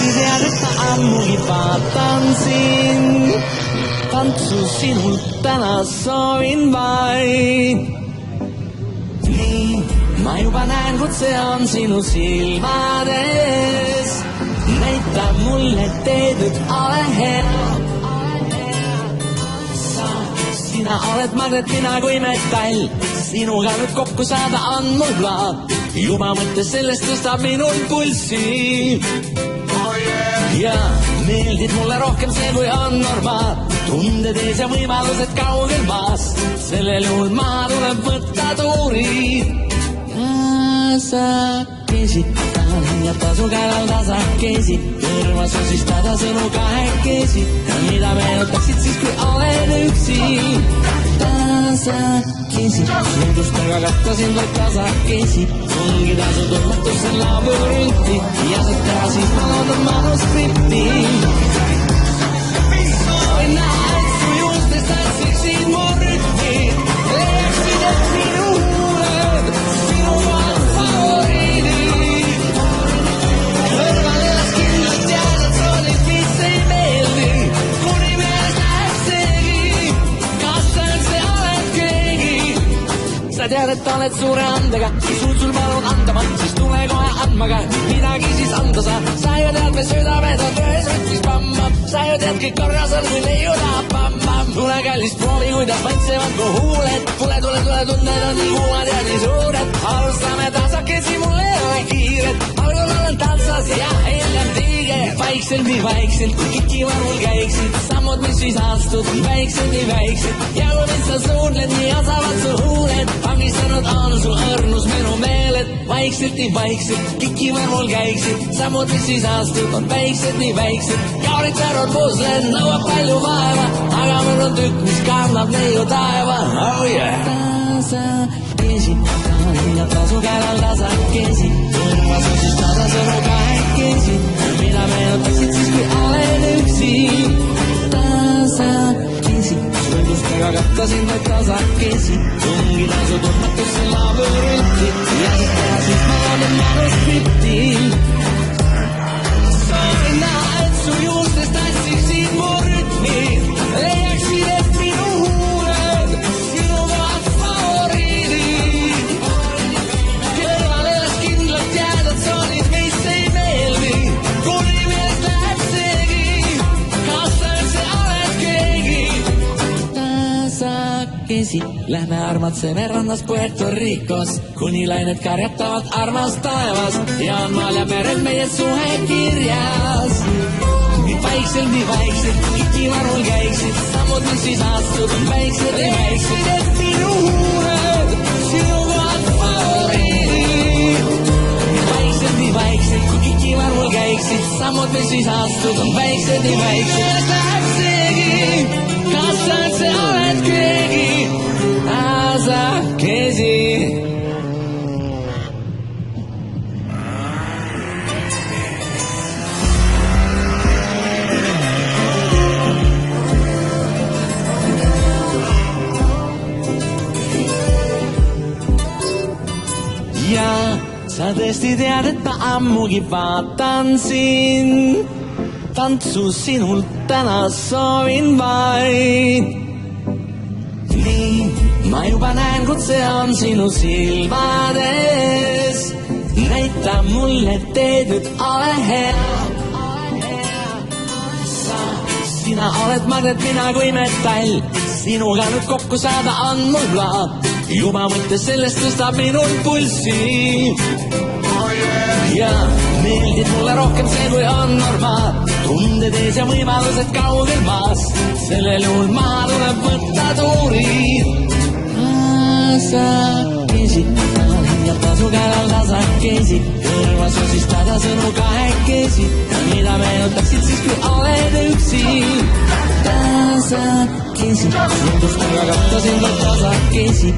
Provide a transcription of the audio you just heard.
tõesti tead, et ma ammugi vaatan sind. Tantsu sinult täna soovin vaid. Nii, ma juba näen, kut see on sinu silmades. Näita mulle teed, et ole hea. Sina oled magnet, mina kui metall. Sinuga nüüd kokku saada on mul plaan. Juba mõttes sellest tõstab minul pulsi. Ja meeldib mulle rohkem see, kui on normaal. Tunded ees ja võimalused kaugel maas. Sellel juhul maha tuleb võtta tuurid. Tasakesi, tahan hinnata su käelal tasakesi. Kõrva susistada sõnu kahekesi. Mida meenutaksid siis, kui oled üksi. Tasakesi, sundustega kattasin vaid tasakesi. Tungida su tundmatusse labürünti. Ja sa teha siis ma loodan manuskripti. Soovin näha, et su juustest tansiksid mu rütmi. Leiaksid, et minu huuled sinu on favoriidid. Kõrval elas kindlalt jäädad soolid, mis ei meeldi. Kuni meelest läheb seegi, kas sa üldse oled keegi. Sa tead, et oled suure andega, siis suud sul palun andama, siis tule kohe andmaga, midagi siis anda sa. Sa ju tead, me südamed on töös võttis pammab, sa ju tead, kõik korras on, kui leiu tahab pammab. Tule kallis proovi, kuidas maitsevad mu huuled, tule, tunded on nii kuumad ja nii suured. Alustame tasakesi, mul ei ole kiiret, algul olen tantsas ja hiljem tiige. Vaikselt nii vaikselt, kui kikivad mul käiksid, sammud, mis siis astud, väiksed nii väiksed. Ja kui mind sa suudled, nii asavad su huuled, vangistanud on su õrnus minu meeled. Vaikselt nii vaikselt, kikivad mul käiksid, sammud, mis siis astud, on väiksed nii väiksed. Kauritsarud pusled, nõuab palju vaeva, aga mul on tükk, mis kannab neiu taeva. Oh yeah! Tasakesi, tahan hinnata su käelal tasakesi. Kõrva susistada sõnu kahekesi. Mida meenutaksid siis, kui oled üksi. Tasakesi, sundustega kattasin vaid tasakesi. Tungida su tundmatusse labürünti. Ja siis teha siis ma loodan manuskripti. Soovin näha, et su juustest tansiksid mu rütmi. Leiaksid, et minu huuled sinu on favoriidid. Kõrval elas kindlalt jäädad soolid, mis ei meeldi. Kuni meelest läheb seegi, kas sa üldse oled keegi. Tasakesi, lähme armatseme rannas Puerto Ricos, kuni lained karjatavad armas taevas. Ja on maal ja merel meie suhe kirjas. Nii vaikselt, kikivad mul käiksid, sammud, mis siis astud, on väiksed ja väiksed. Et minu huuled sinu on favoriidid. Nii vaikselt, kui kikivad mul käiksid, sammud, mis siis astud, on väiksed ja väiksed. Meelest läheb seegi, kas sa üldse oled keegi. Tasakesi. Ja sa tõesti tead, et ma ammugi vaatan sind. Tantsu sinult täna soovin vaid. Nii, ma juba näen, kut see on sinu silmades. Näita mulle teed, et ole hea. Sina oled magnet, mina kui metall. Sinuga nüüd kokku saada on mul plaan. Juba mõttes sellest tõstab minul pulsi. Ja meeldib mulle rohkem see, kui on normaal. Tunded ees ja võimalused kaugel maas. Sellel juhul maha tuleb võtta tuurid. Tasakesi, tahan hinnata su käelal tasakesi. Kõrva susistada sõnu kahekesi. Mida meenutaksid siis, kui oled üksi. Tasakesi, sundustega kattasin vaid tasakesi.